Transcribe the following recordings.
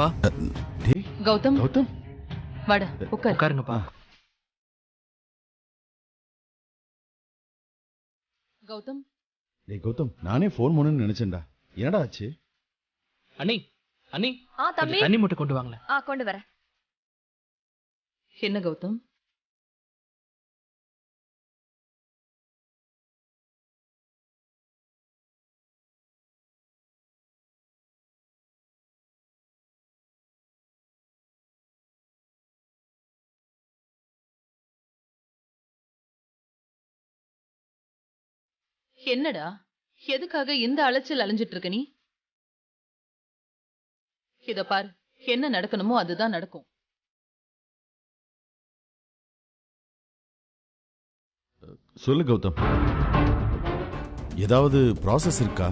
அப்பா. கௌதம் கௌதம் வாடா உட்கார். உட்காருங்கப்பா. கௌதம் டேய் கௌதம், நானே ஃபோன் பண்ணணும்னு நினைச்சேன்டா. என்னடா ஆச்சு? அண்ணி அண்ணி தம்பி தண்ணி மட்டும் கொண்டு வாங்களேன். கொண்டு வரேன். என்ன கௌதம்? என்னடா, எதுக்காக இந்த அலைச்சல் அலைஞ்சிட்டு இருக்க நீ? இத பாரு, என்ன நடக்கணுமோ அதுதான் நடக்கும். சொல்லு கௌதம், ஏதாவது ப்ராசஸ் இருக்கா?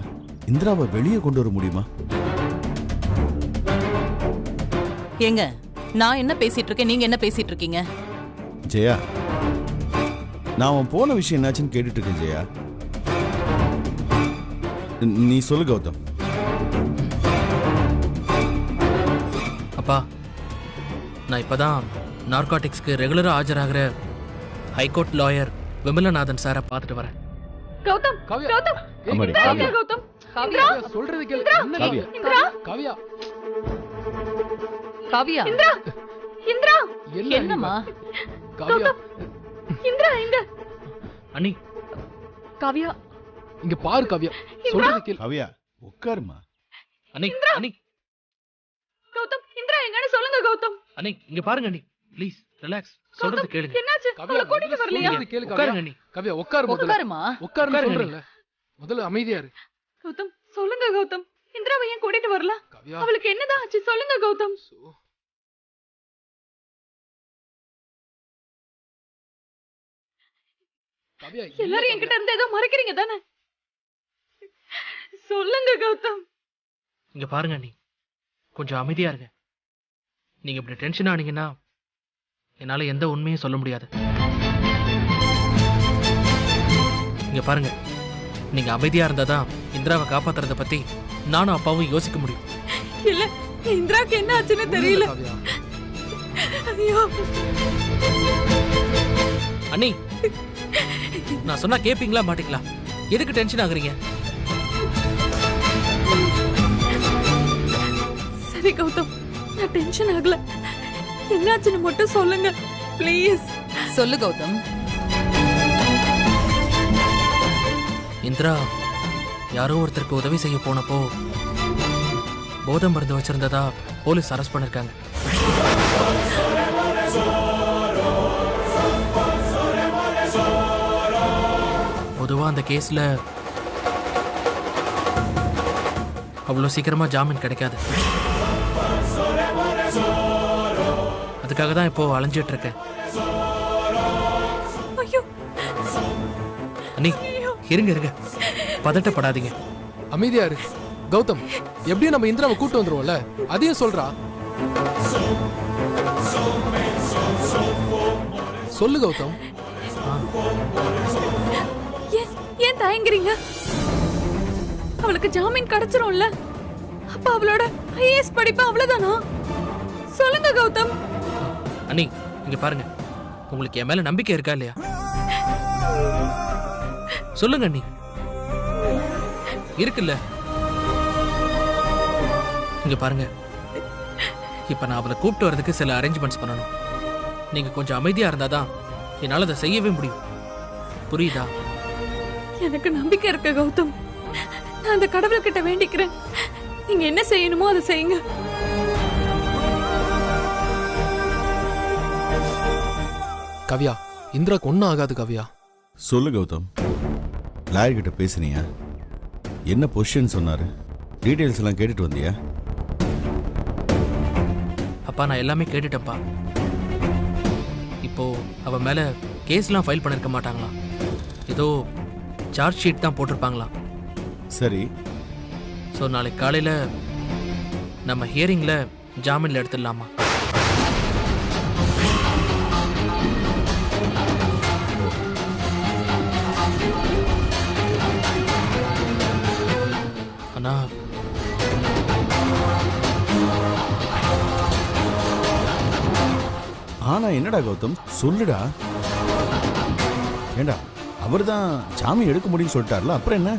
இந்திராவை வெளியே கொண்டு வர முடியுமா? ஏங்க, நான் என்ன பேசிட்டு இருக்கேன், நீங்க என்ன பேசிட்டு இருக்கீங்க? ஜெயா, நான் அவன் போன விஷயம் என்னாச்சுன்னு கேட்டுட்டு இருக்கேன். ஜெயா, நீ சொல்லு கௌதம். அப்பா, நான் இப்பதான் நார்காட்டிக்ஸ்க்கு ரெகுலரா ஆஜராகிற ஹைகோர்ட் லாயர் விமலநாதன் சாரை பார்த்துட்டு வரேன். கௌதம் கௌதம் ஆமாடி, காவியா காவியா. கௌதம் காவியா சொல்றது கேளு. என்ன காவியா. இந்திரா காவியா காவியா, இந்திரா இந்திரா என்னம்மா? காவியா இந்திரா இங்க அண்ணி காவியா இங்க பாரு. காவியா சொல்றது கேளு. காவியா உட்காருமா. அண்ணி அண்ணி கௌதம் இந்திரா எங்கன்னு சொல்லுங்க கௌதம். அண்ணி இங்க பாருங்க அண்ணி, ப்ளீஸ் ரிலாக்ஸ். சொல்றது கேளுங்க. என்னாச்சு? காவியா கூட்டிட்டு வரலையா? சொல்றது கேளு. உட்காருங்க காவியா அண்ணி. காவியா உட்காரு. முதல்ல உட்காருமா. உட்காருன்னு உட்காருங்க. சொல்றேன்ல. முதல்ல அமைதியா இரு. கௌதம் சொல்லுங்க கௌதம். இந்திராவை ஏன் கூட்டிட்டு வரல? காவியா அவளுக்கு என்னதான் ஆச்சு சொல்லுங்க கௌதம். காவியா எல்லாரும் என்கிட்ட இருந்து ஏதோ மறைக்கிறீங்க தானே? சொல்லுங்க கௌதம். இங்க பாருங்க அண்ணி, கொஞ்சம் அமைதியா இருங்க. நீங்க இப்படி டென்ஷன் ஆனீங்கன்னா என்னால எந்த உண்மையும் சொல்ல முடியாது. இங்க பாருங்க, நீங்க அமைதியா இருந்தாதான் இந்திராவை காப்பாத்துறத பத்தி நானும் அப்பாவும் யோசிக்க முடியும். இல்ல, இந்திராக்கு என்ன ஆச்சுன்னு தெரியல. காவியா ஐயோ, அண்ணி, நான் சொன்னா கேப்பீங்களா மாட்டீங்களா? எதுக்கு டென்ஷன் ஆகுறீங்க? சரி கௌதம், நான் டென்ஷன் ஆகல. என்னாச்சுன்னு மட்டும் சொல்லுங்க ப்ளீஸ். சொல்லு கௌதம். இந்திரா யாரோ ஒருத்தருக்கு உதவி செய்ய போனப்போ போதை மருந்து வச்சிருந்ததா போலீஸ் அரெஸ்ட் பண்ணிருக்காங்க. பொதுவா அந்த கேஸ்ல அவ்வளவு சீக்கிரமா ஜாமீன் கிடைக்காது. அதுக்காக தான் இப்போ அலைஞ்சிட்டு இருக்கேன். ஐயோ, அண்ணி இருங்க இருங்க, பதட்டப்படாதீங்க. அமைதியா இரு. கௌதம், எப்படியும் நம்ம இந்திராவை கூட்டு வந்துருவோம்ல, அதையும் சொல்றா. சொல்லு கௌதம். ஏன் தயங்குறீங்க? அவளுக்கு ஜாமீன் கிடைச்சிரும்ல. அப்ப அவளோட ஐஏஎஸ் படிப்பு அவ்வளவுதானா? சொல்லுங்க கௌதம். அண்ணி இங்க பாருங்க, உங்களுக்கு என் மேல நம்பிக்கை இருக்கா இல்லையா? சொல்லுங்க அண்ணி. இருக்குல்ல? இங்க பாருங்க, இப்ப நான் அவளை கூப்பிட்டு வரதுக்கு சில அரேஞ்ச்மெண்ட்ஸ் பண்ணணும். நீங்க கொஞ்சம் அமைதியா இருந்தாதான் என்னால அதை செய்யவே முடியும். புரியுதா? எனக்கு நம்பிக்கை இருக்கு கௌதம். நான் அந்த கடவுள்கிட்ட வேண்டிக்கிறேன். நீங்க என்ன செய்யணுமோ அதை செய்யுங்க. கவியா, இந்திராக்கு ஒன்னும் ஆகாது. கவியா சொல்லு கௌதம், லாயர் கிட்ட பேசுனியா? என்ன பொசிஷன் சொன்னாரு? டீடைல்ஸ் எல்லாம் கேட்டுட்டு வந்தியா? அப்பா நான் எல்லாமே கேட்டுட்டேன்ப்பா. இப்போ அவ மேல கேஸ்லாம் ஃபைல் பண்ணிருக்க மாட்டாங்களா? ஏதோ சார்ஜ் ஷீட் தான் போட்டிருப்பாங்களாம். சரி, ஸோ நாளைக்கு காலையில் நம்ம ஹியரிங்கில் ஜாமீனில் எடுத்துடலாமா? ஆனால் என்னடா கௌதம் சொல்லுடா. ஏண்டா அவர் தான் ஜாமீன் எடுக்க முடியும்னு சொல்லிட்டார்ல, அப்புறம் என்ன?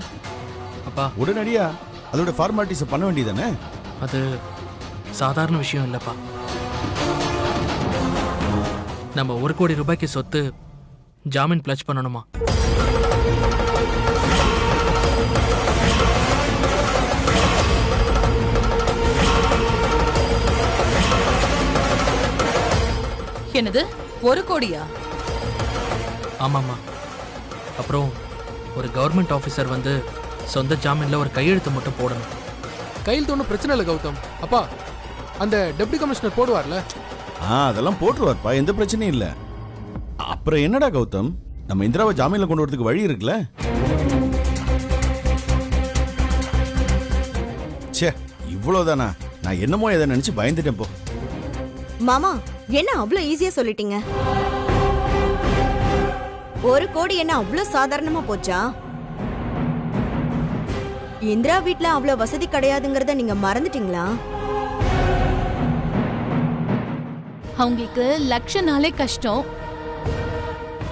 அப்பா உடனடியா அதோட ஃபார்மாலிட்டிஸை பண்ண வேண்டியதானே? அது சாதாரண விஷயம் இல்லப்பா. நம்ம 1 கோடி ரூபாய்க்கு சொத்து ஜாமீன் பிளட்ஜ் பண்ணணுமா? என்னது 1 கோடியா? ஆமாம்மா. அப்புறம் ஒரு கவர்மெண்ட் ஆஃபீஸர் வந்து சொந்த ஜாமீன்ல ஒரு கையெழுத்து மட்டும் போடணும். கையில் ஒன்றும் பிரச்சனை இல்லை கௌதம். அப்பா அந்த டெப்டி கமிஷனர் போடுவார்ல. அதெல்லாம் போட்டுருவார்ப்பா, எந்த பிரச்சனையும் இல்லை. அப்புறம் என்னடா கௌதம், நம்ம இந்திராவை ஜாமீன்ல கொண்டு வரதுக்கு வழி இருக்குல்ல? ச்சே, இவ்வளவுதானா? நான் என்னமோ எதை நினைச்சு பயந்துட்டேன் போ. மாமா என்ன அவ்வளவு ஈஸியா சொல்லிட்டீங்க? 1 கோடி என்ன அவ்வளவு சாதாரணமா போச்சா? இந்திரா வீட்ல அவ்வளவு வசதி கிடையாதுங்கறத நீங்க மறந்துட்டீங்களா? அவங்களுக்கு லட்சம்னாலே கஷ்டம்,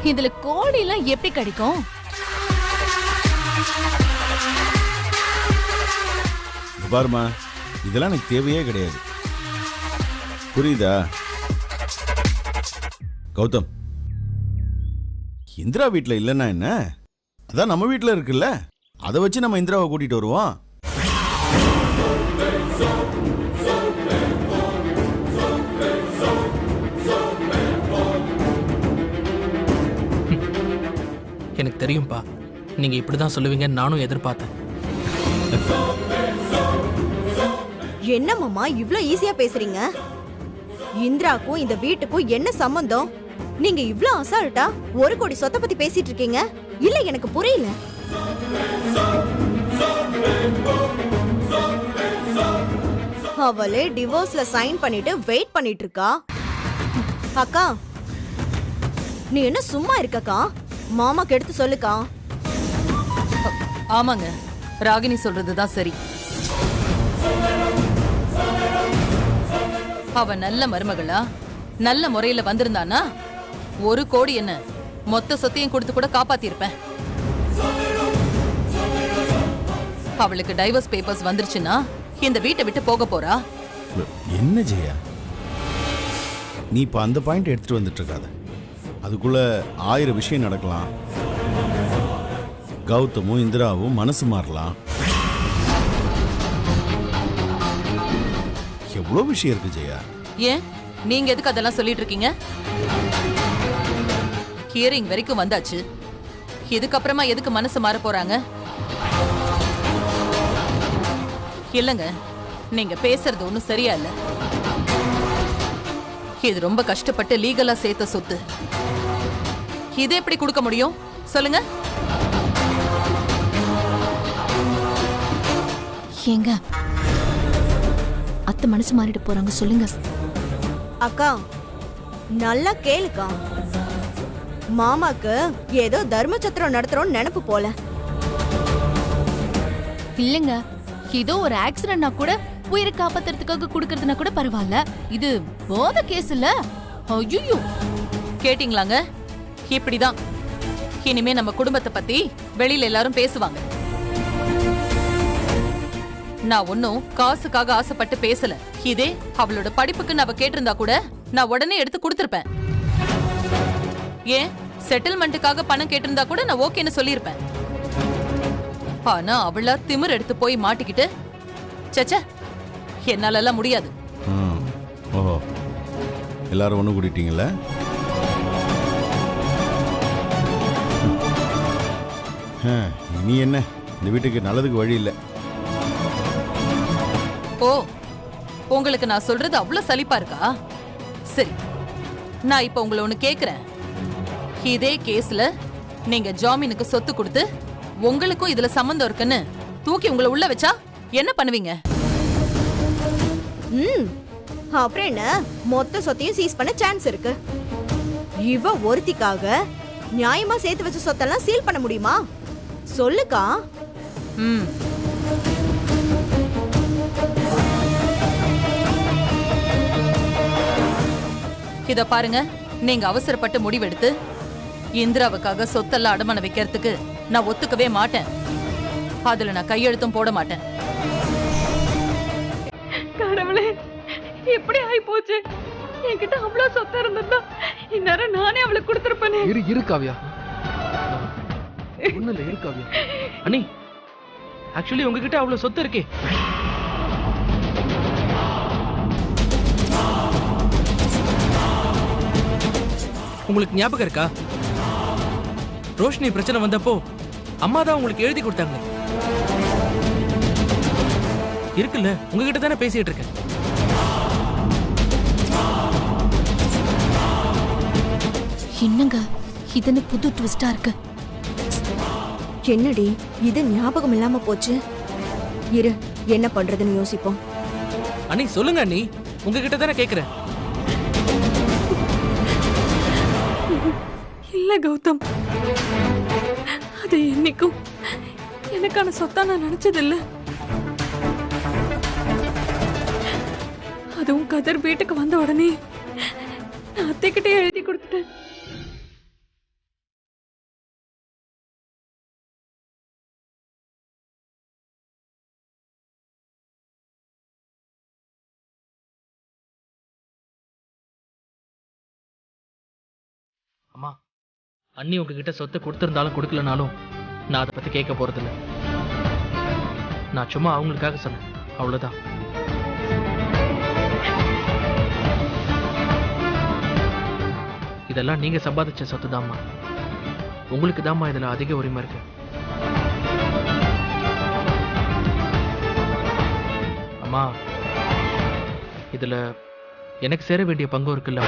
இதுல கோடி எல்லாம் எப்படி கிடைக்கும்? பாருமா, இதெல்லாம் எனக்கு தேவையே கிடையாது, புரியுதா? கௌதம், இந்திரா வீட்ல இல்லைன்னா என்ன, அதான் நம்ம வீட்ல இருக்குல்ல, அதை வச்சு நம்ம இந்திராவை கூட்டிட்டு வருவோம். எனக்கு தெரியும்பா, நீங்க இப்படிதான் சொல்லுவீங்கன்னு நானும் எதிர்பார்த்தேன். என்ன மாமா இவ்ளோ ஈஸியா பேசுறீங்க? இந்திராக்கும் இந்த வீட்டுக்கும் என்ன சம்பந்தம்? நீங்க இவ்ளோ அசால்ட்டா 1 கோடி சொத்தை பத்தி பேசிட்டு இருக்கீங்க. இல்ல எனக்கு புரியல. அவளே டிவோர்ஸ்ல சைன் பண்ணிட்டு வெயிட் பண்ணிட்டு இருக்கா. அக்கா நீ என்ன சும்மா இருக்கக்கா? மாமாக்கு எடுத்து சொல்லுக்கா. ஆமாங்க, ராகினி சொல்றதுதான் சரி. அவ நல்ல மருமகளா நல்ல முறையில வந்திருந்தானா 1 கோடி என்ன மொத்த சொத்தையும் கொடுத்து கூட காப்பாத்திருப்பேன். அவளுக்கு டைவர்ஸ் பேப்பர்ஸ் வந்துருச்சுன்னா இந்த வீட்டை விட்டு போக போறா. என்ன ஜெயா, நீ இப்ப அந்த பாயிண்ட் எடுத்துட்டு வந்துட்டு இருக்காத. அதுக்குள்ள 1000 விஷயம் நடக்கலாம். கௌதமும் இந்திராவும் மனசு மாறலாம். எவ்வளவு விஷயம் இருக்கு ஜெயா. ஏன் நீங்க எதுக்கு அதெல்லாம் சொல்லிட்டு இருக்கீங்க? ஹியரிங் வரைக்கும் வந்தாச்சு, இதுக்கப்புறமா எதுக்கு மனசு மாற போறாங்க? இல்லங்க, நீங்க பேசுறது ஒண்ணும் சரியா இல்ல. இது ரொம்ப கஷ்டப்பட்டு லீகலா சேர்த்த சொத்து, இது எப்படி கொடுக்க முடியும் சொல்லுங்க? ஏங்க அத்தை மனசு மாறிட்டு போறாங்க, சொல்லுங்க. அக்கா நல்லா கேளுக்கா. மாமாக்கு ஏதோ தர்ம சத்திரம் நடத்துறோம் நினைப்பு போல. இல்லங்க, ஏதோ ஒரு ஆக்சிடென்ட்னா கூட உயிரை காப்பாத்துறதுக்காக குடுக்கறதுனா கூட பரவாயில்ல, இது போத கேஸ் இல்ல. ஐயோ, கேட்டிங்களாங்க? இப்படிதான் இனிமே நம்ம குடும்பத்தை பத்தி வெளியில எல்லாரும் பேசுவாங்க. நான் ஒன்னும் காசுக்காக ஆசைப்பட்டு பேசல. இதே அவளோட படிப்புக்கு அவ கேட்டிருந்தா கூட நான் உடனே எடுத்து கொடுத்திருப்பேன். ஏன் செட்டில்மெண்ட்டுக்காக பணம் கேட்டிருந்தா கூட நான் ஓகேன்னு சொல்லியிருப்பேன். ஆனா அவளா திமிர் எடுத்து போய் மாட்டிக்கிட்டு சச்ச என்னால எல்லாம் முடியாது. ஓஹோ, எல்லாரும் ஒண்ணு கூட்டிட்டீங்கல்ல? இனி என்ன, இந்த வீட்டுக்கு நல்லதுக்கு வழி இல்லை. ஓ, உங்களுக்கு நான் சொல்றது அவ்வளவு சலிப்பா இருக்கா? சரி, நான் இப்ப உங்களை ஒண்ணு கேக்குறேன். இதே கேஸ்ல நீங்க ஜாமீனுக்கு சொத்து கொடுத்து உங்களுக்கும் இதுல சம்பந்தம் இருக்குன்னு தூக்கி உங்களை உள்ள வச்சா என்ன பண்ணுவீங்க? அப்புறம் என்ன, மொத்த சொத்தையும் சீஸ் பண்ண சான்ஸ் இருக்கு. இவ ஒருத்திக்காக நியாயமா சேர்த்து வச்ச சொத்தெல்லாம் சீல் பண்ண முடியுமா? சொல்லுக்கா. இத பாருங்க, நீங்க அவசரப்பட்டு முடிவெடுத்து இந்திராவுக்காக சொத்தெல்லாம் அடமான வைக்கிறதுக்கு நான் ஒத்துக்கவே மாட்டேன். அதுல நான் கையெழுத்தும் போட மாட்டேன். கடவுளே, எப்படி ஆயி போச்சு? என்கிட்ட அவ்வளவு சொத்து இருந்திருந்தா இந்நேரம் நானே அவளுக்கு கொடுத்துருப்பேனே. இரு காவியா, ஒண்ணு இல்ல, இரு காவியா. அண்ணி, ஆக்சுவலி உங்ககிட்ட அவ்வளவு சொத்து இருக்கே. உங்களுக்கு ஞாபகம் இருக்கா? ரோஷினி பிரச்சனை வந்தப்போ அம்மா தான் உங்களுக்கு எழுதி கொடுத்தாங்க. இருக்குல்ல, உங்ககிட்ட தானே பேசிட்டு இருக்கேன். என்னங்க இதுன்னு புது ட்விஸ்டா இருக்கு. என்னடி இது ஞாபகம் இல்லாம போச்சு? இரு, என்ன பண்றதுன்னு யோசிப்போம். அண்ணி சொல்லுங்க அண்ணி, உங்ககிட்ட தானே கேக்குறேன். இல்ல கௌதம், அது என்னைக்கும் எனக்கான சொத்தா நான் நினைச்சதில்ல. அதுவும் கதர் வீட்டுக்கு வந்த உடனே நான் அத்தைக்கிட்டே எழுதி கொடுத்துட்டேன். அம்மா, அண்ணி உங்ககிட்ட சொத்தை கொடுத்திருந்தாலும் கொடுக்கலனாலும் நான் அதை பத்தி கேட்க போறதில்ல. நான் சும்மா அவங்களுக்காக சொன்னேன், அவ்வளவுதான். இதெல்லாம் நீங்க சம்பாதிச்ச சொத்து தாம்மா. உங்களுக்கு தாம்மா இதுல அதிக உரிமை இருக்கு. அம்மா, இதுல எனக்கு சேர வேண்டிய பங்கும் இருக்குல்ல.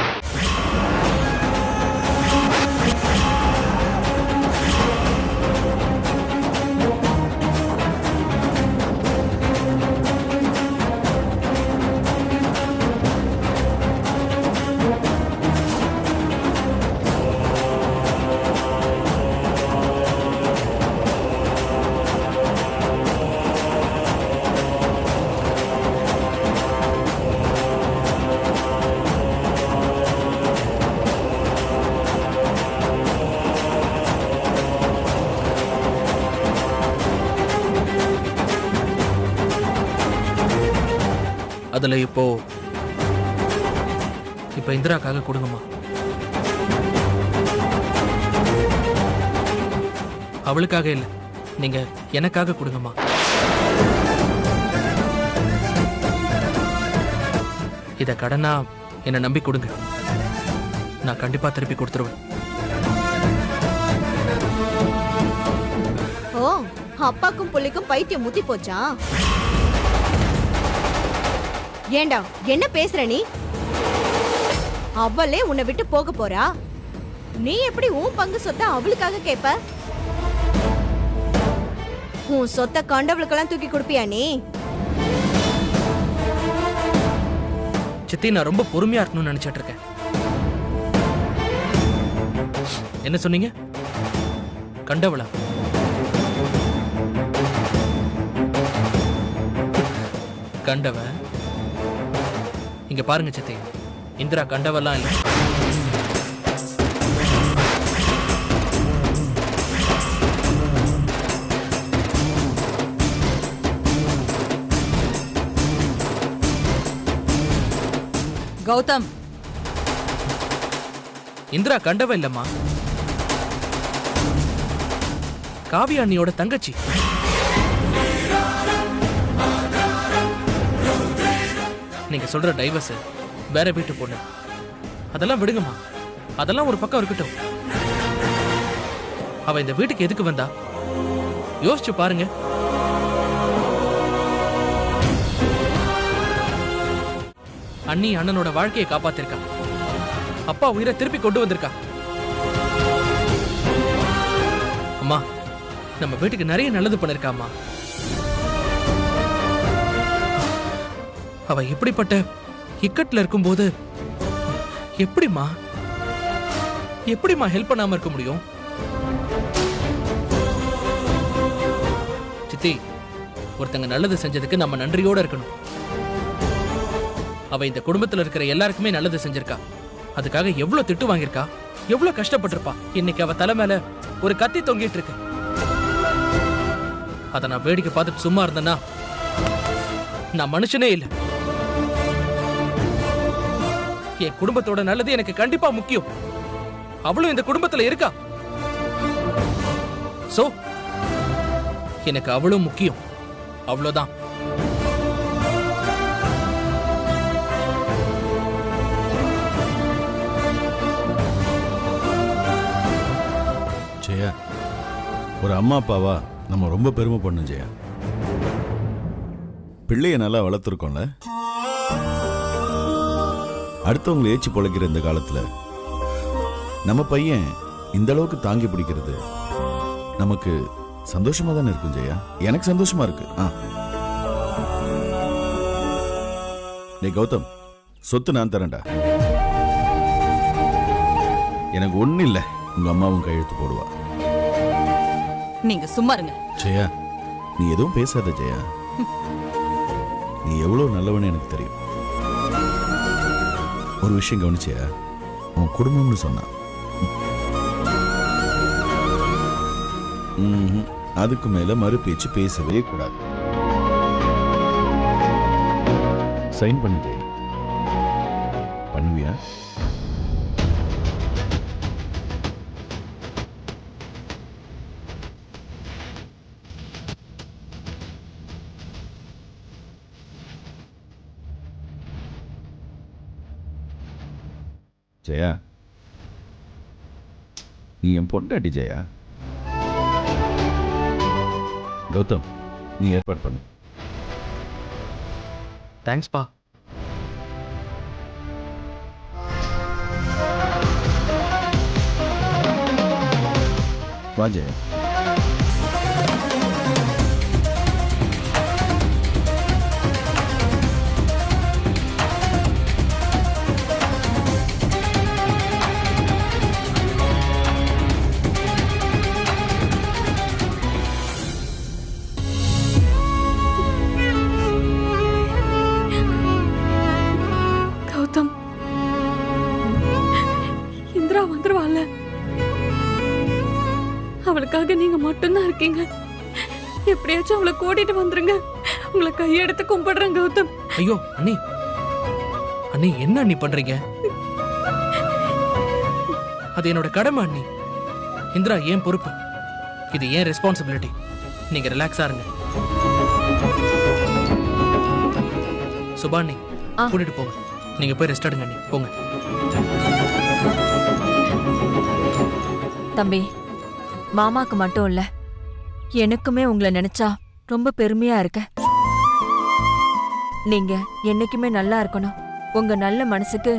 அதுல இப்போ இந்திராக்காக கொடுங்கம்மா. அவளுக்காக இல்ல, நீங்க எனக்காக கொடுங்கம்மா. இத கடனா என்ன நம்பி கொடுங்க, நான் கண்டிப்பா திருப்பி கொடுத்துருவேன். ஓ, அப்பாக்கும் புள்ளிக்கும் பைத்தியம் முத்தி போச்சா? ஏண்டா என்ன பேசுற நீ? அவளே உன்னை விட்டு போக போறா, நீ எப்படி உன் பங்கு சொத்தை அவளுக்காக கேப்ப? உன் சொத்தை கண்டவளுக்கெல்லாம் தூக்கி கொடுப்பியா நீ? சித்தி, நான் ரொம்ப பொறுமையா இருக்கணும்னு நினைச்சிட்டு இருக்கேன். என்ன சொன்னீங்க? கண்டவளா? கண்டவ? இங்க பாருங்க சித்தி, இந்திரா கண்டவெல்லாம் இல்லை. கௌதம், இந்திரா கண்டவ இல்லம்மா, காவியா அண்ணியோட தங்கச்சி. நீங்க சொல்ற டைவர்ஸ், வேற வீட்டு பொண்ணு, அதெல்லாம் விடுங்கம்மா. அதெல்லாம் ஒரு பக்கம் இருக்கட்டும். அவ இந்த வீட்டுக்கு எதுக்கு வந்தா யோசிச்சு பாருங்க. அண்ணி அண்ணனோட வாழ்க்கையை காப்பாத்திருக்கா, அப்பா உயிரை திருப்பி கொண்டு வந்திருக்கா. அம்மா, நம்ம வீட்டுக்கு நிறைய நல்லது பண்ணிருக்காம்மா. அவ இப்படிப்பட்ட இக்கட்ல இருக்கும்போது எப்படிமா ஹெல்ப் பண்ணாம இருக்க முடியும்? சித்தி, ஒருத்தங்க நல்லது செஞ்சதுக்கு நம்ம நன்றியோட இருக்கணும். அவ இந்த குடும்பத்துல இருக்கிற எல்லாருக்குமே நல்லது செஞ்சிருக்கா. அதுக்காக எவ்வளவு திட்டு வாங்கியிருக்கா, எவ்வளவு கஷ்டப்பட்டிருப்பா. இன்னைக்கு அவ தலை மேல ஒரு கத்தி தொங்கிட்டு இருக்கு. அத நான் வேடிக்கை பார்த்துட்டு சும்மா இருந்தேன்னா நான் மனுஷனே இல்லை. என் குடும்பத்தோட நல்லது எனக்கு கண்டிப்பா முக்கியம். அவளும் இந்த குடும்பத்துல இருக்கா. சோ எனக்கு அவளும் முக்கியம். அவ்வளவுதான். ஜெயா, ஒரு அம்மா அப்பாவா நம்ம ரொம்ப பெருமை பண்ணோம் ஜெயா. பிள்ளைய நல்லா வளர்த்துருக்கோம்ல. அடுத்தவங்களை ஏச்சி பொழைக்கிற இந்த காலத்துல நம்ம பையன் இந்த அளவுக்கு தாங்கி பிடிக்கிறது நமக்கு சந்தோஷமா தானே இருக்கும் ஜெயா. எனக்கு சந்தோஷமா இருக்கு. டேய் கௌதம், சொத்து நான் தரேன்டா. எனக்கு ஒண்ணு இல்ல, உங்க அம்மாவும் கையெழுத்து போடுவா. நீங்க சும்மா இருங்க. ஜெயா, நீ எதுவும் பேசாத ஜெயா. நீ எவ்வளவு நல்லவன்னு எனக்கு தெரியும். ஒரு விஷயம் கவனிச்சியா, உன் குடும்பம்னு சொன்னா அதுக்கு மேல மறு பேச்சு பேசவே கூடாது. சைன் பண்ணு. பண்ணுவியா? ஜெயா, நீ என் பொண்டாட்டி ஜெயா. கௌதம், நீ ஏற்பாடு பண்ணு. தேங்க்ஸ்பா. வா ஜெயா. கௌதம், இந்திரா வந்துருவாள். அவளுக்காக நீங்க மட்டும்தான் இருக்கீங்க. எப்படியாச்சும் அவளை கூட்டிட்டு வந்துருங்க. உங்களை கையெடுத்து கும்பிடுறேன் கௌதம். ஐயோ அண்ணி, அண்ணி என்ன அண்ணி பண்றீங்க? அது என்னோட கடமை அண்ணி. இந்திரா ஏன் பொறுப்பு, இது ஏன் ரெஸ்பான்சிபிலிட்டி. நீங்க ரிலாக்ஸா இருங்க. சுபாண்ணி கூட்டிட்டு போங்க. நீங்க போய் ரெஸ்ட் எடுங்க அண்ணி, போங்க. தம்பி, மாமாக்கு மட்டும் இல்ல, எனக்குமே உங்களை நினைச்சா ரொம்ப பெருமையா இருக்க. நீங்க என்னைக்குமே நல்லா இருக்கணும். உங்க நல்ல மனசுக்கு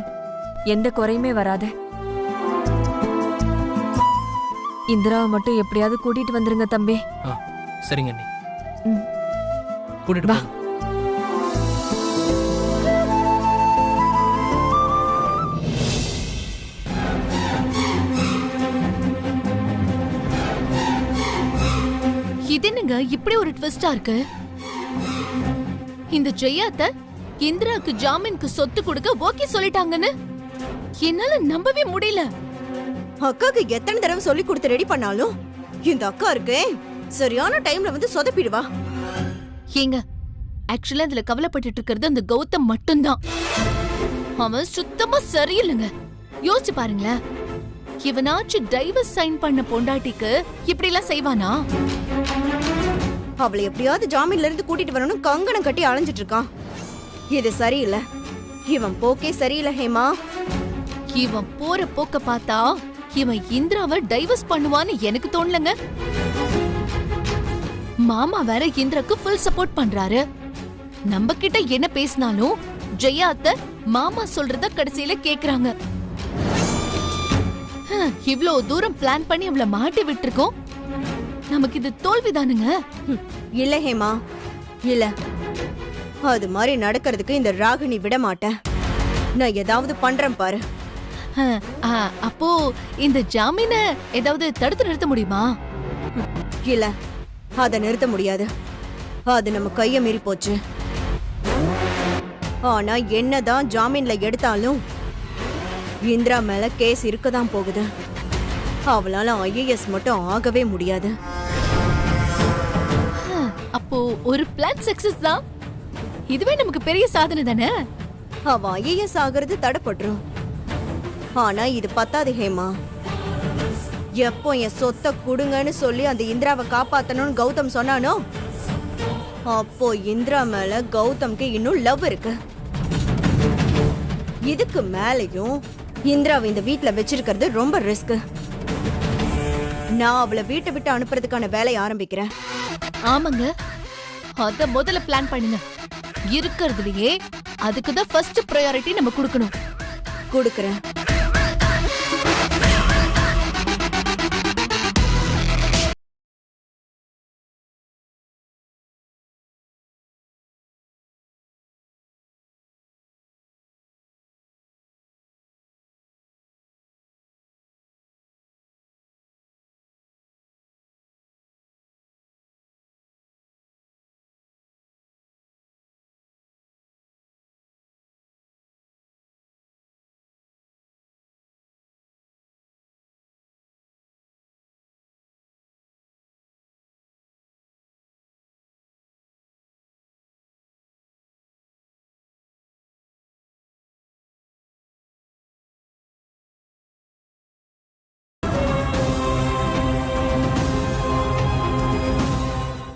எந்த குறையுமே வராது. இந்திராவை மட்டும் எப்படியாவது கூட்டிட்டு வந்துருங்க தம்பி. சரிங்க அண்ணி. ம். கூட்டிட்டு வா. போங்க. இது என்னங்க இப்படி ஒரு ட்விஸ்டா இருக்கு? இந்த ஜெயாத்த இந்திராக்கு ஜாமீனுக்கு சொத்து கொடுக்க ஓகே சொல்லிட்டாங்கன்னு என்னால நம்பவே முடியல. அக்காக்கு எத்தனை தடவை சொல்லி கொடுத்து ரெடி பண்ணாலும் இந்த அக்கா இருக்கு சரியான டைம்ல வந்து சொதப்பிடுவா. ஏங்க, ஆக்சுவலா இதுல கவலைப்பட்டு இருக்கிறது அந்த கௌதம் மட்டும்தான். அவன் சுத்தமா சரியில்லைங்க. யோசிச்சு பாருங்களேன், இவனாச்சு டைவர்ஸ் சைன் பண்ண பொண்டாட்டிக்கு இப்படி எல்லாம் செய்வானா? அவளை எப்படியாவது ஜாமீன்ல இருந்து கூட்டிட்டு வரணும் கங்கணம் கட்டி அலைஞ்சிட்டு இருக்கான். இது சரியில்லை. இவன் போக்கே சரியில்லை ஹேமா. இவன் போற போக்க பார்த்தா இவன் இந்திராவை டைவர்ஸ் பண்ணுவான்னு எனக்கு தோணலங்க. மாமா வேற இந்திராக்கு ஃபுல் சப்போர்ட் பண்றாரு. நம்ம கிட்ட என்ன பேசினாலும் ஜெயாத்த மாமா சொல்றத கடைசியில கேக்குறாங்க. இவ்ளோ தூரம் பிளான் பண்ணி அவளை மாட்டி விட்டுருக்கோம். நமக்கு இது தோல்விதானுங்க. இல்ல ஹேமா, இல்ல. அது மாதிரி நடக்கிறதுக்கு இந்த ராகினி விட மாட்டேன். நான் ஏதாவது பண்றேன் பாரு. அப்போ இந்த ஜாமீன ஏதாவது தடுத்து நிறுத்த முடியுமா? இல்ல, அத நிறுத்த முடியாது. அது நம்ம கைய மீறி போச்சு. ஆனா என்னதான் ஜாமீன்ல எடுத்தாலும் இந்திரா மேல கேஸ் இருக்கதான் போகுது. அவளால ஐஏஎஸ் மட்டும் ஆகவே முடியாது. அப்போ ஒரு பிளான் சக்சஸ் தான். இதுவே நமக்கு பெரிய சாதனை தானே. அவ ஐஏஎஸ் ஆகிறது தடைப்பட்டுரும். ஆனா இது பத்தாது ஹேமா. எப்போ என் சொத்தை குடுங்கன்னு சொல்லி அந்த இந்திராவை காப்பாத்தணும்னு கௌதம் சொன்னானோ, அப்போ இந்திரா மேல கௌதம்க்கு இன்னும் லவ் இருக்கு. இதுக்கு மேலையும் இந்திராவை இந்த வீட்ல வச்சிருக்கிறது ரொம்ப ரிஸ்க். நான் அவளை வீட்டை விட்டு அனுப்புறதுக்கான வேலையை ஆரம்பிக்கிறேன். ஆமாங்க, அத முதல்ல பிளான் பண்ணுங்க. இருக்கிறதுலயே அதுக்கு தான் ஃபர்ஸ்ட் ப்ரையாரிட்டி நம்ம கொடுக்கணும். கொடுக்கறேன்.